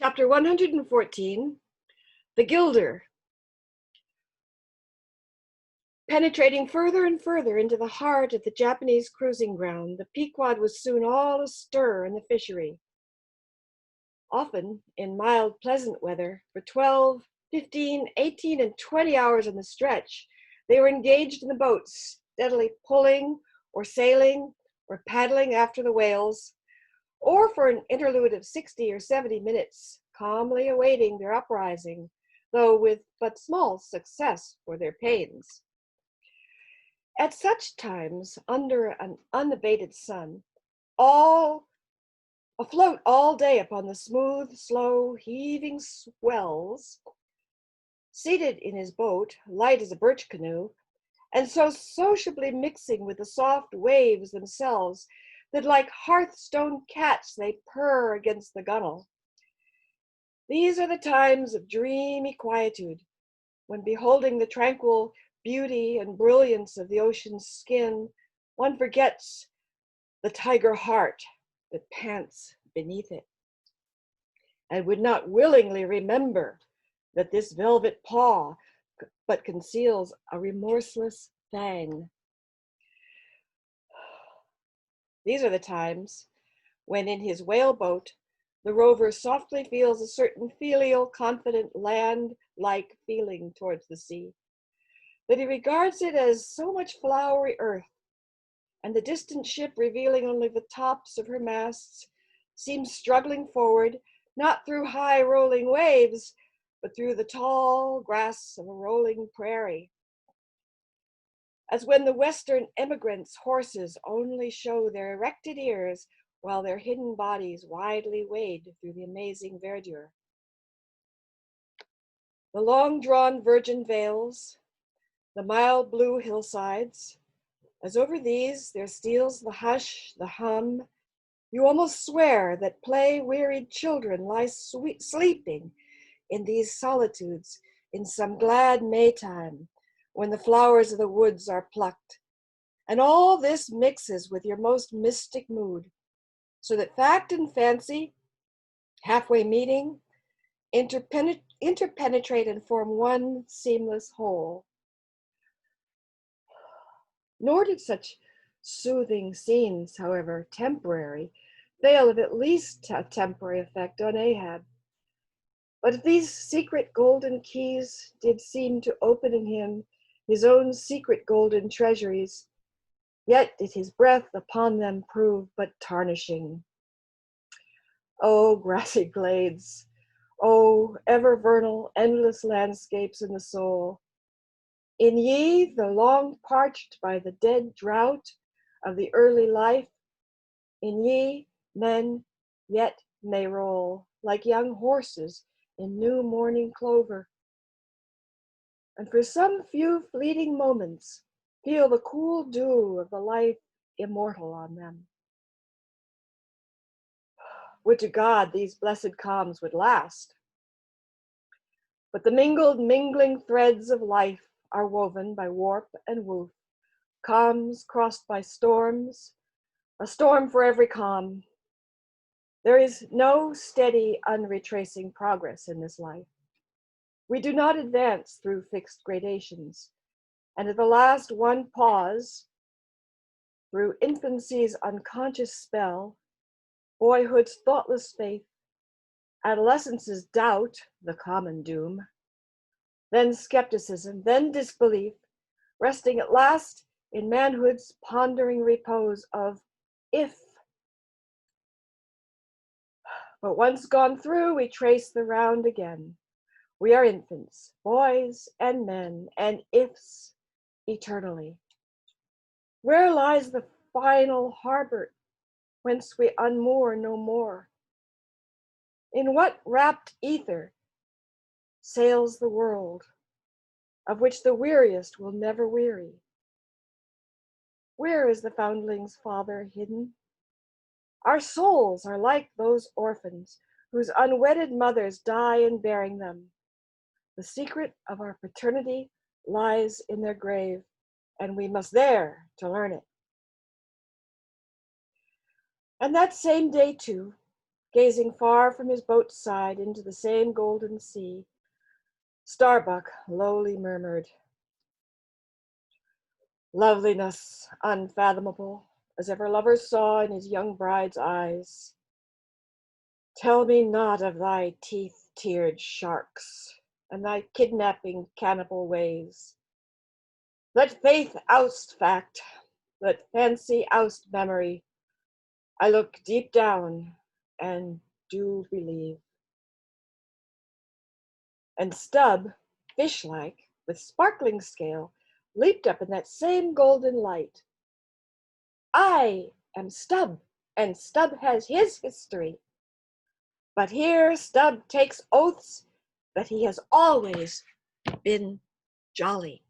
Chapter 114, The Gilder. Penetrating further and further into the heart of the Japanese cruising ground, the Pequod was soon all astir in the fishery. Often, in mild, pleasant weather, for 12, 15, 18, and 20 hours on the stretch, they were engaged in the boats, steadily pulling or sailing or paddling after the whales, or for an interlude of 60 or 70 minutes, calmly awaiting their uprising, though with but small success for their pains. At such times, under an unabated sun, all afloat all day upon the smooth, slow, heaving swells, seated in his boat, light as a birch canoe, and so sociably mixing with the soft waves themselves that like hearthstone cats they purr against the gunwale. These are the times of dreamy quietude, when beholding the tranquil beauty and brilliance of the ocean's skin, one forgets the tiger heart that pants beneath it, and would not willingly remember that this velvet paw but conceals a remorseless fang. These are the times when in his whaleboat the rover softly feels a certain filial, confident, land-like feeling towards the sea, that he regards it as so much flowery earth, and the distant ship, revealing only the tops of her masts, seems struggling forward, not through high rolling waves, but through the tall grass of a rolling prairie. As when the Western emigrants' horses only show their erected ears while their hidden bodies widely wade through the amazing verdure. The long-drawn virgin vales, the mild blue hillsides, as over these there steals the hush, the hum, you almost swear that play-wearied children lie sleeping in these solitudes in some glad Maytime, when the flowers of the woods are plucked. And all this mixes with your most mystic mood, so that fact and fancy, halfway meeting, interpenetrate and form one seamless whole. Nor did such soothing scenes, however temporary, fail of at least a temporary effect on Ahab. But if these secret golden keys did seem to open in him his own secret golden treasuries, yet did his breath upon them prove but tarnishing. O grassy glades, O ever vernal, endless landscapes in the soul, in ye, the long parched by the dead drought of the early life, in ye, men yet may roll, like young horses in new morning clover, and for some few fleeting moments feel the cool dew of the life immortal on them. Would to God these blessed calms would last. But the mingling threads of life are woven by warp and woof, calms crossed by storms, a storm for every calm. There is no steady, unretracing progress in this life. We do not advance through fixed gradations, and at the last one pause, through infancy's unconscious spell, boyhood's thoughtless faith, adolescence's doubt, the common doom, then skepticism, then disbelief, resting at last in manhood's pondering repose of if. But once gone through, we trace the round again. We are infants, boys and men, and ifs eternally. Where lies the final harbor whence we unmoor no more? In what rapt ether sails the world, of which the weariest will never weary? Where is the foundling's father hidden? Our souls are like those orphans whose unwedded mothers die in bearing them. The secret of our paternity lies in their grave, and we must there to learn it. And that same day, too, gazing far from his boat's side into the same golden sea. Starbuck lowly murmured, "Loveliness unfathomable, as ever lover saw in his young bride's eyes. Tell me not of thy teeth-tiered sharks, and thy kidnapping cannibal ways. Let faith oust fact, let fancy oust memory. I look deep down and do believe." And Stubb, fish-like, with sparkling scale, leaped up in that same golden light. I am Stubb, and Stubb has his history. But here Stubb takes oaths that he has always been jolly.